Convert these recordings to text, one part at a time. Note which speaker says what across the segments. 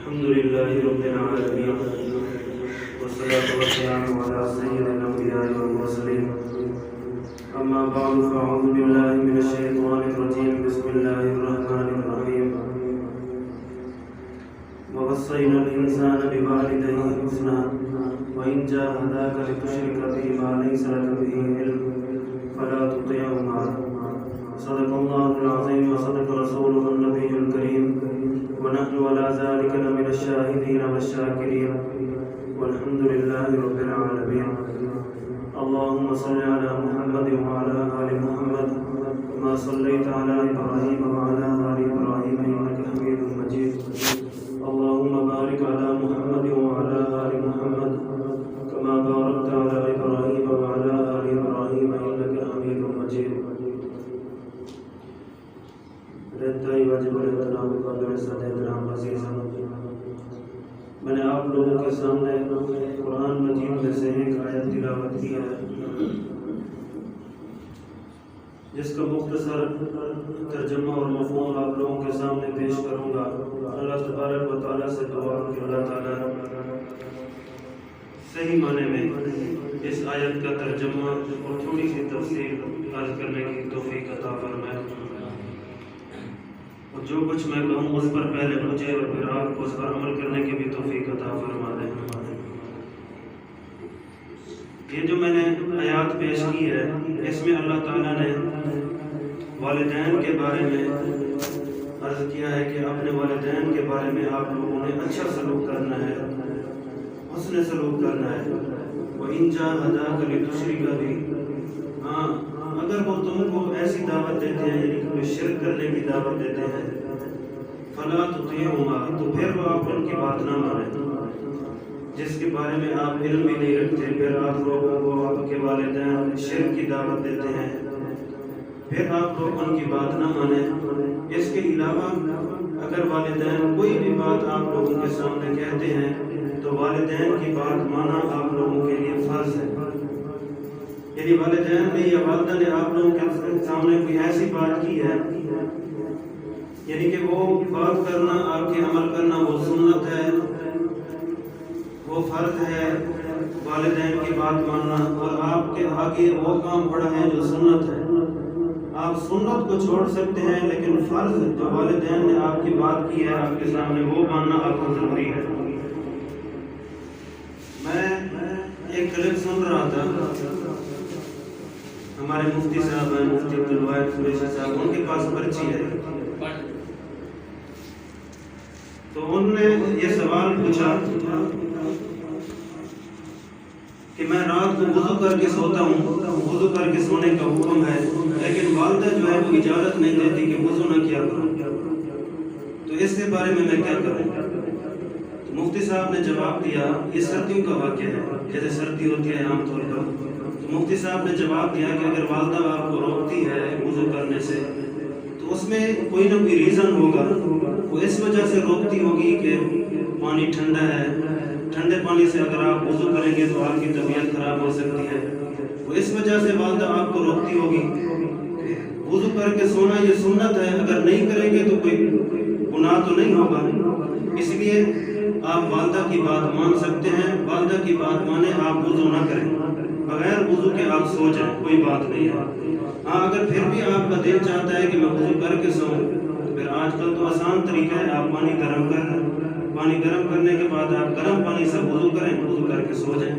Speaker 1: الحمد لله رب العالمين والصلاة والسلام على سيد الأنبياء والمرسلين أما بعد فأعوذ بالله من الشيطان الرجيم بسم الله الرحمن الرحيم ووصينا الإنسان بوالديه حسنا وإن جاهداك لتشرك به ما ليس لك به علم فلا تطعهما صدق الله العظيم وصدق رسوله النبي الكريم ونحن على ذلك لمن الشاهدين والشاكرين والحمد لله رب العالمين اللهم صل على محمد وعلى آل محمد كما صليت على إبراهيم وعلى آل إبراهيم إنك حميد مجيد اللهم بارك على محمد وعلى آل محمد كما باركت على إبراهيم وعلى آل إبراهيم إنك حميد مجيد رہتا واجب الاحترام قابل صد احترام عزیز میں نے آپ لوگوں کے سامنے قرآن مجید میں سے ایک آیت تلاوت کی ہے جس کا مختصر ترجمہ اور مفہوم آپ لوگوں کے سامنے پیش کروں گا۔ اللہ تبارک و تعالیٰ سے دعا کہ اللہ تعالیٰ صحیح معنی میں اس آیت کا ترجمہ اور تھوڑی سی تفصیل عرض کرنے کی توفیق عطا فرمائے، اور جو کچھ میں کہوں اس پر پہلے مجھے اور پھر آپ کو اس پر عمل کرنے کی بھی توفیق عطا فرما دیں۔ یہ جو میں نے آیات پیش کی ہے اس میں اللہ تعالیٰ نے والدین کے بارے میں عرض کیا ہے کہ اپنے والدین کے بارے میں آپ لوگوں نے اچھا سلوک کرنا ہے، حسن سلوک کرنا ہے۔ وَإِن جَاهَدَاكَ لِتُشْرِكَ بِي، ہاں اگر وہ تم کو ایسی دعوت دیتے ہیں یعنی کہ شرک کرنے کی دعوت دیتے ہیں، فَلَا تُطِعْهُمَا، تو پھر وہ آپ ان کی بات نہ مانیں، جس کے بارے میں آپ علم بھی نہیں رکھتے، پھر آپ لوگوں کو آپ کے والدین شرک کی دعوت دیتے ہیں، پھر آپ لوگ ان کی بات نہ مانیں۔ اس کے علاوہ اگر والدین کوئی بھی بات آپ لوگوں کے سامنے کہتے ہیں تو والدین کی بات مانا آپ لوگوں کے لیے فرض ہے۔ یعنی والدین نے یا والدہ نے آپ لوگوں کے سامنے کوئی ایسی بات کی ہے یعنی کہ وہ بات کرنا، آپ کے عمل کرنا وہ سنت ہے، وہ فرض ہے، والدین کی بات ماننا، اور آپ کے آگے وہ کام پڑا ہے جو سنت ہے۔ آپ سنت کو چھوڑ سکتے ہیں لیکن فرض جو والدین نے آپ کی بات کی ہے آپ کے سامنے وہ ماننا آپ کو ضروری ہے۔ میں ایک کلپ سن رہا تھا، ہمارے مفتی صاحب ہیں، مفتی عبدالواحد قریشی صاحب، ان کے پاس پرچی ہے، تو انہوں نے یہ سوال پوچھا کہ میں رات کو وضو کر کے سوتا ہوں، وضو کر کے سونے کا حکم ہے، لیکن والدہ جو ہے وہ اجازت نہیں دیتی کہ وضو نہ کیا کروں، تو اس کے بارے میں کیا کروں؟ تو مفتی صاحب نے جواب دیا، یہ سردیوں کا واقعہ ہے، جیسے سردی ہوتی ہے عام طور پر، تو مفتی صاحب نے جواب دیا کہ اگر والدہ آپ کو روکتی ہے وضو کرنے سے تو اس میں کوئی نہ کوئی ریزن ہوگا، وہ اس وجہ سے روکتی ہوگی کہ پانی ٹھنڈا ہے، ٹھنڈے پانی سے اگر آپ وضو کریں گے تو آپ کی طبیعت خراب ہو سکتی ہے، وہ اس وجہ سے والدہ آپ کو روکتی ہوگی۔ وضو کر کے سونا یہ سنت ہے، اگر نہیں کریں گے تو کوئی گناہ تو نہیں ہوگا، اس لیے آپ والدہ کی بات مان سکتے ہیں، والدہ کی بات مانیں، آپ وضو نہ کریں، بغیر وضو کے آپ سو جائیں، کوئی بات نہیں ہے۔ ہاں اگر پھر بھی آپ کا دل چاہتا ہے کہ میں وضو کر کے سوؤں، تو پھر آج کل تو آسان طریقہ ہے، آپ پانی گرم کر لیں، پانی گرم کرنے کے بعد آپ گرم پانی سے وضو کریں، وضو کر کے سو جائیں۔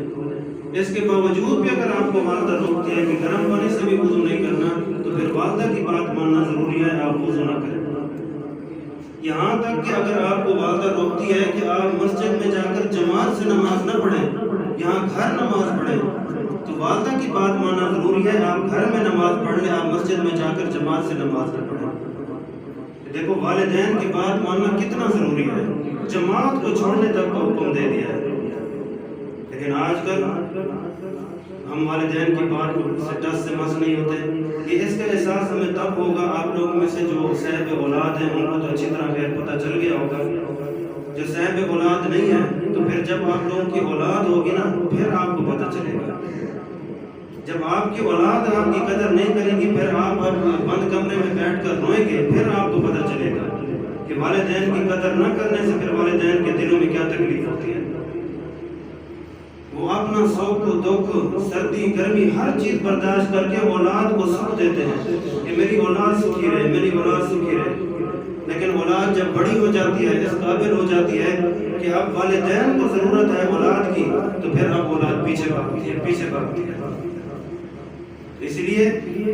Speaker 1: اس کے باوجود بھی اگر آپ کو والدہ روکتی ہے کہ گرم پانی سے بھی وضو نہیں کرنا، تو پھر والدہ کی بات ماننا ضروری ہے، آپ وضو نہ کریں۔ یہاں تک کہ اگر آپ کو والدہ روکتی ہے کہ آپ مسجد میں جا کر جماعت سے نماز نہ پڑھیں، یہاں گھر نماز پڑھیں، تو والدہ کی بات ماننا ضروری ہے، آپ گھر میں نماز پڑھ لیں، آپ مسجد میں جا کر جماعت سے نماز نہ پڑھیں۔ دیکھو والدین کی بات ماننا کتنا ضروری ہے، جماعت کو چھوڑنے تک کا حکم دے دیا ہے، لیکن آج کل ہم والدین کی بات سے ٹس سے مس نہیں ہوتے۔ یہ اس کا احساس ہمیں تب ہوگا، آپ لوگوں میں سے جو صاحب اولاد ہیں ان کو تو اچھی طرح خیر پتہ چل گیا ہوگا، جو صاحب اولاد نہیں ہے تو پھر جب آپ لوگوں کی اولاد ہوگی نا پھر آپ کو پتہ چلے گا۔ جب آپ کی اولاد آپ کی قدر نہیں کرے گی، پھر آپ بند کمرے میں بیٹھ کر روئیں گے، پھر آپ کو پتہ چلے گا کہ والدین کی قدر نہ کرنے سے پھر والدین کے دلوں میں کیا تکلیف ہوتی ہے. وہ اپنا سوکھ دکھ سردی گرمی ہر چیز برداشت کر کے اولاد کو سکھ دیتے ہیں کہ میری اولاد سکھی رہے، میری اولاد سکھی رہے. لیکن اولاد جب بڑی ہو جاتی ہے، اس قابل ہو جاتی ہے کہ اب والدین کو ضرورت ہے اولاد کی، تو پھر اب اولاد پیچھے بھاگتی ہے. اس لیے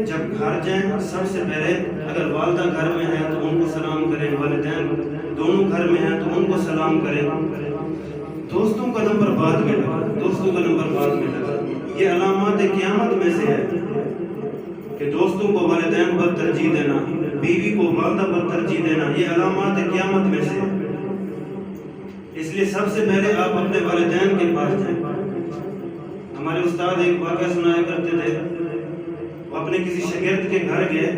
Speaker 1: جب گھر جائیں سب سے پہلے اگر والدہ گھر میں ہے تو ان کو سلام کریں، والدین دونوں گھر میں ہیں تو ان کو سلام کریں. دوستوں کا نمبر بعد میں لگا. یہ علامات قیامت میں سے ہے کہ دوستوں کو والدین پر ترجیح دینا، بیوی کو والدہ پر ترجیح دینا، یہ علامات قیامت میں سے ہے. اس لیے سب سے پہلے آپ اپنے والدین کے پاس جائیں. ہمارے استاد ایک واقعہ سنایا کرتے تھے. وہ اپنے کسی شاگرد کے گھر گئے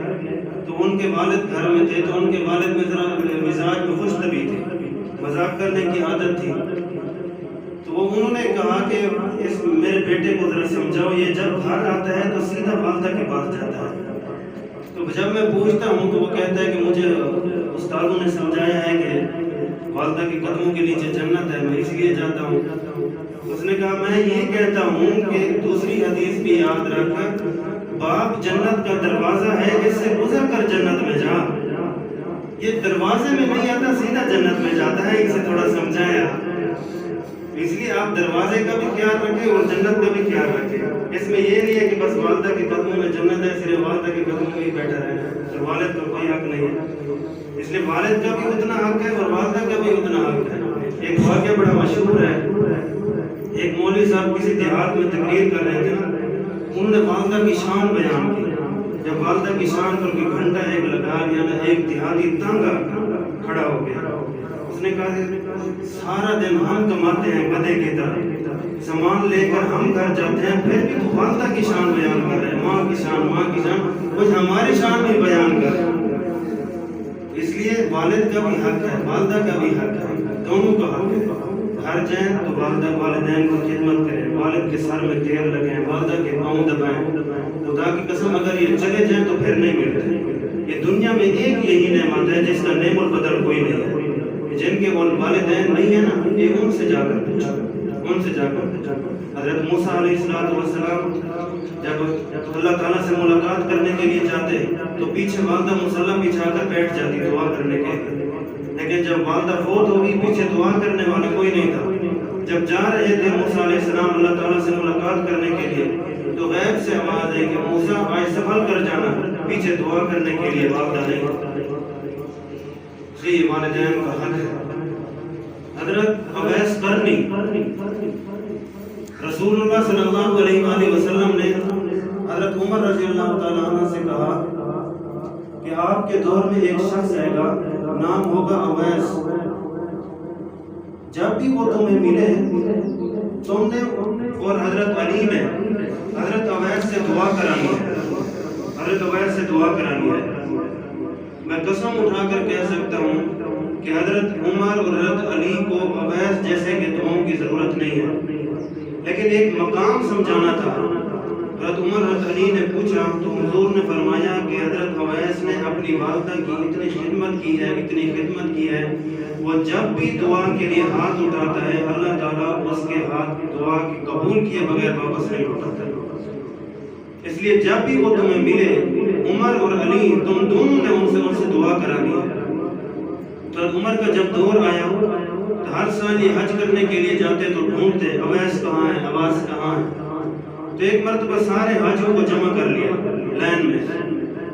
Speaker 1: تو ان کے والد گھر میں تھے، تو ان کے والد میں ذرا مزاج میں خوش طبعی تھے، مذاق کرنے کی عادت تھی. تو انہوں نے کہا کہ میرے بیٹے کو ذرا سمجھاؤ، یہ جب گھر آتا ہے تو سیدھا والدہ کے پاس جاتا ہے. تو جب میں پوچھتا ہوں تو وہ کہتا ہے کہ مجھے استادوں نے سمجھایا ہے کہ والدہ کے قدموں کے نیچے جنت ہے، میں اس لیے جاتا ہوں. اس نے کہا میں یہ کہتا ہوں کہ دوسری حدیث بھی یاد رکھ، باپ جنت کا دروازہ ہے، اس سے گزر کر جنت میں جا. یہ دروازے میں نہیں آتا، سیدھا جنت میں جاتا ہے. اسے تھوڑا سمجھایا. اس لیے آپ دروازے کا بھی خیال رکھیں اور جنت کا بھی خیال رکھیں. اس میں یہ نہیں ہے کہ بس والدہ کے قدموں میں جنت ہے، صرف والدہ کے قدموں میں ہی بیٹھا رہنا، تو والد کا کوئی حق نہیں ہے. اس لیے والد کا بھی اتنا حق ہے اور والدہ کا بھی اتنا حق ہے. ایک واقعہ بڑا مشہور ہے. ایک مولوی صاحب کسی دیہات میں تقریر کر رہے تھے نا، انہوں نے والدہ کی شان بیان کی. جب والدہ کی شان پر کوئی گھنٹہ ایک لگا لیا نا، ایک دیہاتی تنگ آ کر کھڑا ہو گیا. اس نے کہا سارا دن ہم کماتے ہیں گدھے کی طرح، سامان لے کر ہم گھر جاتے ہیں، پھر بھی تو والدہ کی شان بیان کر رہے ہیں، ماں کی شان، کچھ ہماری شان بھی بیان کر رہے ہیں. اس لیے والد کا بھی حق ہے، والدہ کا بھی حق ہے، دونوں کا حق ہے. گھر جائیں تو والدہ والدین کی خدمت کریں، والد کے سر میں تیل لگائیں، والدہ کے پاؤں دبائیں. خدا کی قسم اگر یہ چلے جائیں تو پھر نہیں ملتے. یہ دنیا میں ایک یہی نعمت ہے جس کا نعم البدل کوئی نہیں ہے. جن کے والدین نہیں ہیں نا، یہ ان سے جا کر پوچھو. حضرت موسیٰ علیہ السلام جب اللہ تعالیٰ سے ملاقات کرنے کے لیے جاتے تو پیچھے والدہ مصلی بچھا کر بیٹھ جاتی دعا کرنے کے لیے. لیکن جب والدہ فوت ہوگی پیچھے دعا کرنے والا کوئی نہیں تھا. جب جا رہے تھے موسیٰ علیہ السلام اللہ تعالیٰ سے ملاقات کرنے کے لیے تو غیب سے آواز ہے کہ موسیٰ آج سنبھل کر جانا، پیچھے دعا کرنے کے لیے والدہ نہیں. یہ والدین کا حق ہے. حضرت اویس قرنی، رسول اللہ صلی اللہ علیہ وآلہ وسلم نے حضرت عمر رضی اللہ تعالیٰ عنہ سے کہا کہ آپ کے دور میں ایک شخص آئے گا، نام ہوگا اویس. جب بھی وہ تمہیں ملے تم نے اور حضرت علی نے حضرت اویس سے دعا کرانی ہے. میں قسم اٹھا کر کہہ سکتا ہوں کہ حضرت عمر اور حضرت علی کو اویس جیسے کہ دعاؤں کی ضرورت نہیں ہے، لیکن ایک مقام سمجھانا تھا. حضرت عمر حضرت علی نے پوچھا تو حضور نے فرمایا کہ حضرت اویس نے اپنی والدہ کی اتنی خدمت کی ہے، وہ جب بھی دعا کے لیے ہاتھ اٹھاتا ہے اللہ تعالیٰ اس کے ہاتھ دعا کی قبول کیے بغیر واپس نہیں اٹھاتا. اس لیے جب بھی وہ تمہیں ملے عمر اور علی تم دونوں نے ان سے دعا کرانی ہے. تو عمر کا جب دور آیا تو ہر سال یہ حج کرنے کے لیے جاتے تو ڈھونڈتے اویس کہاں ہے، اویس کہاں ہے. تو ایک مرتبہ سارے حاجیوں کو جمع کر لیا لائن میں،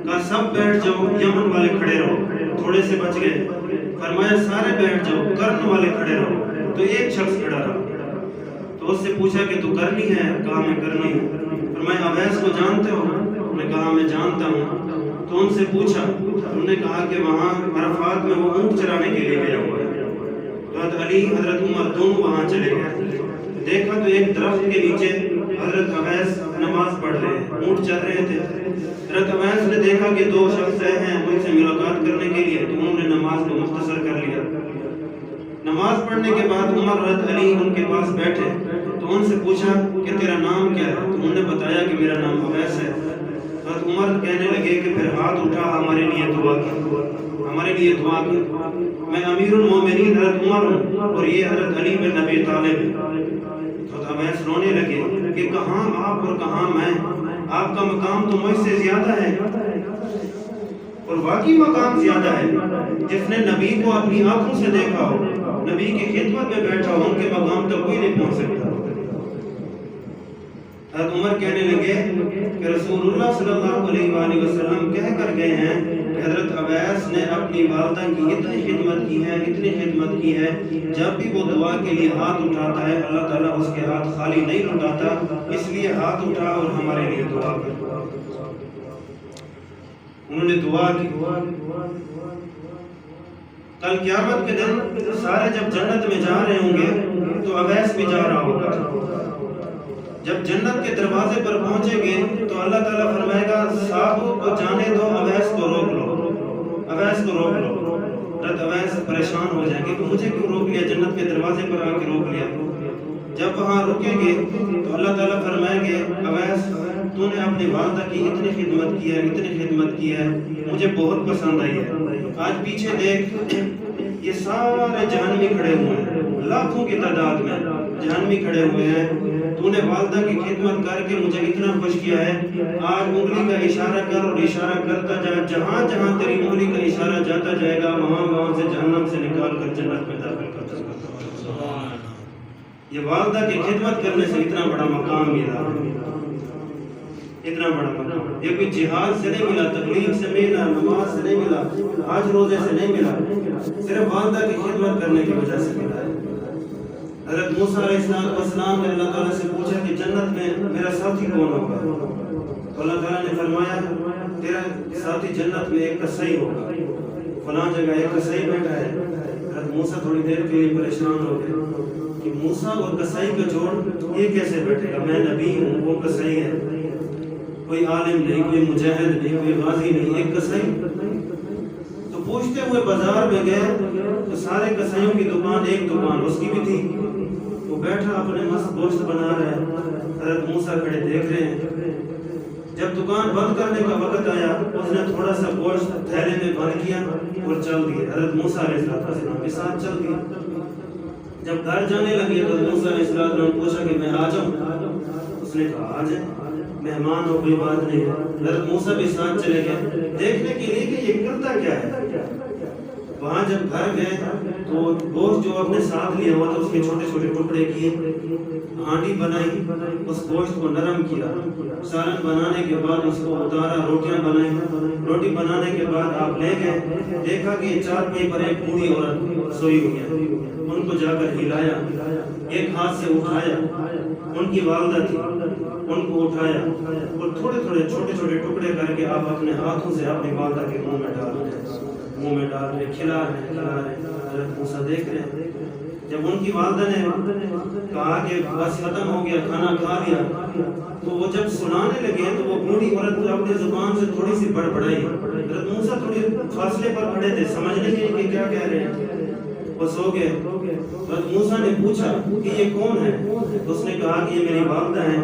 Speaker 1: کہا سب بیٹھ جاؤ، یمن والے کھڑے رہو. تھوڑے سے بچ گئے، فرمایا سارے بیٹھ جاؤ، کرن والے کھڑے رہو. تو ایک شخص کھڑا رہا. تو اس سے پوچھا کہ تو کرنی ہے؟ کہا میں کرنی ہوں. فرمایا اویس کو جانتے ہو؟ انہوں نے کہا میں جانتا ہوں. تو ان سے پوچھا، انہوں نے کہا کہ وہاں عرفات میں وہ اونٹ چرانے کے لیے گیا ہوا ہے. تو حضرت علی حضرت عمر دونوں وہاں چلے گئے. دیکھا تو ایک درخت کے نیچے حضرت اویس نماز پڑھ رہے ہیں، اونٹ چل رہے تھے. حضرت اویس نے دیکھا کہ دو شخص ہیں ان سے ملاقات کرنے کے لیے، تو انہوں نے نماز کو مختصر کر لیا. نماز پڑھنے کے بعد عمر حضرت علی ان کے پاس بیٹھے تو ان سے پوچھا کہ تیرا نام کیا ہے؟ تو انہوں نے بتایا کہ میرا نام اویس ہے. حضرت عمر کہنے لگے کہ پھر ہاتھ اٹھا ہمارے لیے دعا کی. ہمارے لیے دعا کر. میں امیر المومنین حضرت عمر ہوں اور یہ حضرت علی بن ابی طالب ہے. تو اویس رونے لگے کہ کہاں آپ اور کہاں میں، آپ کا مقام تو مجھ سے زیادہ ہے. اور واقعی مقام زیادہ ہے. جس نے نبی کو اپنی آنکھوں سے دیکھا ہو، نبی کی خدمت میں بیٹھا ہو، ان کے مقام تک کوئی نہیں پہنچ سکتا. حضرت عمر کہنے لگے کہ رسول اللہ صلی اللہ علیہ وآلہ وسلم کہہ کر گئے ہیں کہ حضرت اویس نے اپنی والدہ کی اتنی خدمت کی ہے، اتنی خدمت کی ہے، جب بھی وہ دعا کے لیے ہاتھ اٹھاتا ہے اللہ تعالیٰ اس کے ہاتھ خالی نہیں لوٹاتا. اس لیے ہاتھ اٹھا اور ہمارے لیے دعا کر. انہوں نے دعا کی. کل قیامت کے دن سارے جب جنت میں جا رہے ہوں گے تو اویس بھی جا رہا ہوگا. جب جنت کے دروازے پر پہنچیں گے تو اللہ تعالیٰ فرمائے گا صحابوں کو جانے دو، اویس کو روک لو، اویس کو روک لو. حضرت اویس پریشان ہو جائیں گے کہ مجھے کیوں روک لیا، جنت کے دروازے پر آ کے روک لیا. جب وہاں رکیں گے تو اللہ تعالیٰ فرمائیں گے اویس تو نے اپنی والدہ کی اتنی خدمت کی ہے، اتنی خدمت کی ہے، مجھے بہت پسند آئی ہے. آج پیچھے دیکھ، یہ سارے جہنمی کھڑے ہوئے ہیں، لاکھوں کی تعداد میں جہنمی کھڑے ہوئے ہیں. تو نے والدہ کی خدمت کر کے مجھے اتنا خوش کیا ہے. آج انگلی کا اشارہ کر اور اشارہ کرتا جا، جہاں جہاں تیری انگلی کا اشارہ جاتا جائے گا وہاں وہاں سے جہنم سے نکال کر جنت میں داخل کرتا جائے. یہ والدہ کی خدمت کرنے سے اتنا بڑا مقام ملا، اتنا بڑا مقام. یہ کوئی جہاد سے نہیں ملا، تکلیف سے ملا، نماز سے نہیں ملا، حج روزے سے نہیں ملا، صرف والدہ کی خدمت کرنے کی وجہ سے ملا ہے. حضرت موسیٰ علیہ السلام نے اللہ تعالیٰ سے پوچھا کہ جنت میں میرا ساتھی کون ہوگا؟ تو اللہ تعالیٰ نے فرمایا تیرا ساتھی جنت میں ایک قصائی ہوگا، فلاں جگہ ایک قصائی بیٹھا ہے. حضرت موسیٰ تھوڑی دیر کے لیے پریشان ہو گئے کہ موسیٰ اور قصائی کا جوڑ یہ کیسے بیٹھے گا؟ میں نبی ہوں، وہ قصائی ہے. کوئی عالم نہیں، کوئی مجاہد نہیں، کوئی غازی نہیں، ایک قصائی. تو پوچھتے ہوئے بازار میں گئے تو سارے قصائیوں کی دکان ایک دکان اس کی بھی تھی. وہ بیٹھا اپنے مست گوشت بنا رہا ہے، حضرت موسیٰ کھڑے دیکھ رہے ہیں. جب دکان بند کرنے کا وقت آیا اس نے تھوڑا سا گوشت تھیلے میں بند کیا اور چل دیے. حضرت موسیٰ علیہ السلام کے ساتھ چل دیے. جب گھر جانے لگے تو موسیٰ علیہ السلام نے پوچھا کہ میں آ جاؤں؟ اس نے کہا آ جائیں، مہمان ہو کوئی بات نہیں ہے. حضرت موسیٰ بھی ساتھ چلے گئے دیکھنے کے لیے کہ یہ کرتا کیا ہے. وہاں جب گھر گئے تو گوشت جو اپنے ساتھ لیا ہوا تھا اس کے چھوٹے چھوٹے ٹکڑے کیے، ہانڈی بنائی، اس گوشت کو نرم کیا، سالن بنانے کے بعد اس کو اتارا، روٹیاں بنائی. روٹی بنانے کے بعد آپ لے گئے، دیکھا کہ چارپائی پر ایک بوڑھی عورت سوئی ہوئی ہے. ان کو جا کر ہلایا، ایک ہاتھ سے اٹھایا، ان کی والدہ تھی، ان کو اٹھایا اور تھوڑے تھوڑے چھوٹے چھوٹے ٹکڑے کر کے آپ اپنے ہاتھوں سے اپنی والدہ کے منہ میں ڈال رہے، کھلا رہے. حضرت موسیٰ دیکھ رہے ہیں. جب ان کی والدہ نے کہا کہ بس ختم ہو گیا، کھانا کھا لیا، تو وہ جب سنانے لگے تو وہ بوڑھی عورت اپنی زبان سے تھوڑی سی بڑبڑائی. حضرت موسیٰ تھوڑی فاصلے پر کھڑے تھے، سمجھ نہیں گئے کہ کیا کہہ رہے ہیں. وہ سو گئے. حضرت موسیٰ نے پوچھا کہ یہ کون ہے؟ اس نے کہا کہ یہ میری والدہ ہے.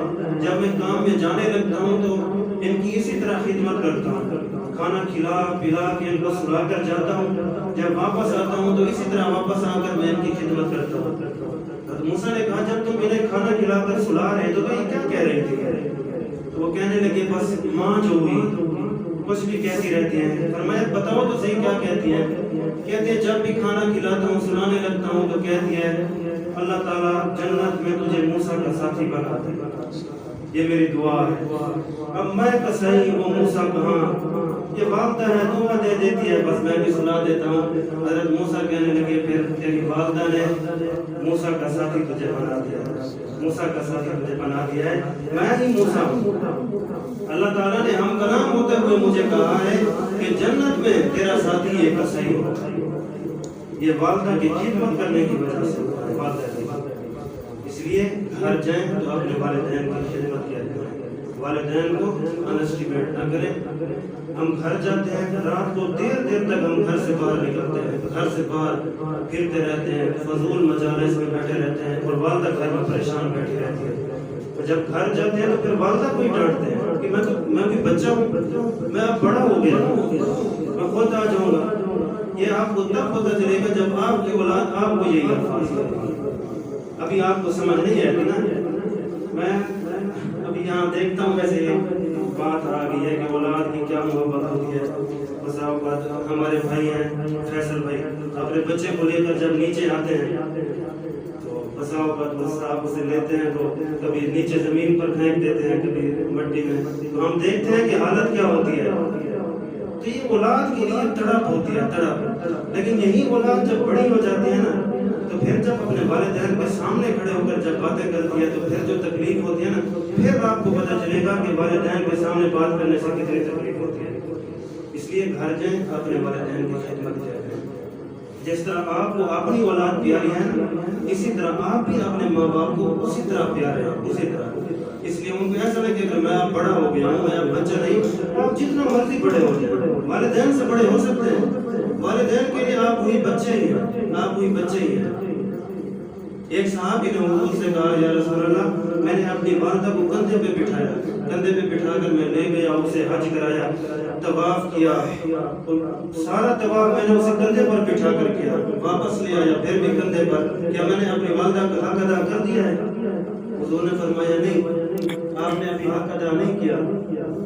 Speaker 1: جب میں کام میں جانے لگتا ہوں تو ان کی اسی طرح خدمت کرتا ہوں، کھانا کھلا پلا کے ان کو سلا کر جاتا ہوں، جب واپس آتا ہوں تو اسی طرح واپس آ کر میں ان کی خدمت کرتا ہوں. حضرت موسیٰ نے کہا جب تم انہیں کھانا کھلا کر سلا رہے تو یہ کیا کہہ رہے تھے؟ تو وہ کہنے لگے بس ماں جو ہوئی کچھ بھی کہتی رہتی ہیں. فرمایا بتاؤ تو صحیح کیا کہتی ہے؟ کہتی ہے جب بھی کھانا کھلاتا ہوں سلانے لگتا ہوں تو کہتی ہے اللہ تعالیٰ جنت میں تجھے موسیٰ کا ساتھی بنا دے. یہ میری دعا ہے. اب میں قصائی، وہ موسیٰ کہاں؟ یہ والدہ ہے، دعا دے دیتی ہے، بس میں بھی سنا دیتا ہوں. حضرت موسیٰ کہنے لگے پھر تیری والدہ نے موسیٰ کا ساتھی تجھے بنا دیا ہے، موسیٰ کا ساتھی تجھے بنا دیا ہے. میں ہی موسیٰ ہوں. اللہ تعالیٰ نے ہم کلام ہوتے ہوئے مجھے کہا ہے کہ جنت میں تیرا ساتھی ایک قصائی ہوگا. یہ والدہ کی خدمت کرنے کی وجہ سے والدہ کی. اس لیے گھر جائیں تو اپنے والدین کی خدمت کیا کریں، والدین کو انسٹیمیٹ نہ کریں. ہم گھر جاتے ہیں رات کو دیر دیر تک ہم گھر سے باہر نکلتے ہیں، گھر سے باہر پھرتے رہتے ہیں، فضول مجالس میں بیٹھے رہتے ہیں اور والدہ گھر میں پریشان بیٹھی رہتی ہے. جب گھر جاتے ہیں تو پھر والدہ کو ہی ڈانٹتے ہیں کہ میں بھی بچہ ہوں، میں اب بڑا ہو گیا ہوں، میں خود آ جاؤں گا. یہ آپ کو تب پتہ چلے گا جب آپ کی اولاد آپ کو یہی الفاظ کرے. ابھی آپ کو سمجھ نہیں آتی نا. میں ابھی یہاں دیکھتا ہوں ویسے بات آ گئی ہے کہ اولاد کی کیا محبت ہوتی ہے. بس آپ ہمارے بھائی ہیں فیصل بھائی اپنے بچے کو لے کر جب نیچے آتے ہیں تو بس آپ اسے لیتے ہیں تو کبھی نیچے زمین پر پھینک دیتے ہیں کبھی مٹی میں. تو ہم دیکھتے ہیں کہ حالت کیا ہوتی ہے. تو یہ اولاد کے لیے تڑپ ہوتی ہے تڑپ. لیکن یہی اولاد جب بڑی ہو جاتی ہے نا تو پھر جب اپنے والدین کے سامنے کھڑے ہو کر جب باتیں کرتی ہے تو پھر جو تکلیف ہوتی ہے نا پھر آپ کو پتہ چلے گا کہ والدین کے سامنے بات کرنے سے کتنی تکلیف ہوتی ہے. اس لیے گھر جائیں اپنے والدین کی خدمت کریں. جس طرح آپ کو اپنی اولاد پیاری ہے نا اسی طرح آپ بھی اپنے ماں باپ کو اسی طرح پیارے ہیں اسی طرح. اس لیے ان کو ایسا لگے کہ میں اب بڑا ہو گیا ہوں میں اب بچہ نہیں. آپ جتنا مرضی بڑے ہو جائیں والدین سے بڑے ہو سکتے ہیں. والدین کے لیے آپ وہی بچے ہی ہیں. آپ وہی بچے ہی ہیں. ایک صحابی نے حضور سے کہا یا رسول اللہ میں نے اپنی والدہ کو کندھے پہ بٹھایا. کندھے پہ بٹھا کر میں لے گیا اسے حج کرایا طواف کیا. سارا طواف میں نے اسے کندھے پر بٹھا کر کیا. واپس لے آیا پھر بھی کندھے پر. کیا میں نے اپنی والدہ کا حق ادا کر دیا ہے؟ حضور نے فرمایا نہیں آپ نے ابھی حق ادا نہیں کیا.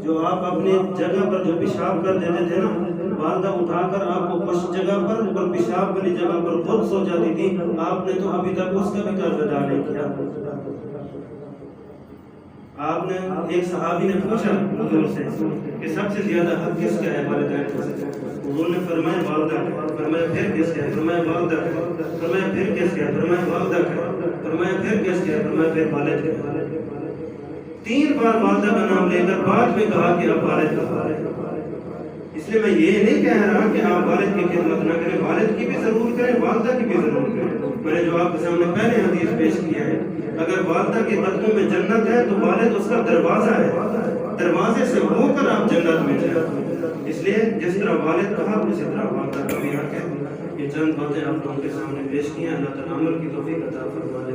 Speaker 1: جو آپ اپنی جگہ پر جو پیشاب کر دیتے تھے نا والدہ اٹھا کر آپ کو اس جگہ پر پیشاب والی جگہ پر خود سو جاتی تھی آپ نے تو ابھی تک اس کا بھی قرض ادا نہیں کیا. آپ نے ایک صحابی نے پوچھا حضور سے کہ سب سے زیادہ حق کس کا ہے والدین کا؟ حضور نے فرمایا والدہ کا. فرمایا پھر کس کا ہے؟ فرمایا والدہ کا. فرمایا پھر کس کا ہے؟ فرمایا والدہ کا. فرمایا پھر کس کا ہے؟ فرمایا پھر والد کا. 3 بار والدہ کا نام لے کر بعد میں کہا کہ اب والد کا. اس لیے میں یہ نہیں کہہ رہا کہ آپ والد کی خدمت نہ کریں. والد کی بھی ضرور کریں والدہ کی بھی ضرور کریں. میں نے جو آپ کے سامنے پہلے حدیث پیش کیا ہے اگر والدہ کے قدموں میں جنت ہے تو والد اس کا دروازہ ہے. دروازے سے ہو کر آپ جنت میں جائیں. اس لیے جس طرح والد کہا اسی طرح والدہ کا بھی حق ہے. یہ چند باتیں آپ لوگوں کے سامنے پیش کی ہیں. اللہ تعالیٰ عمل کی توفیق عطا فرمائے.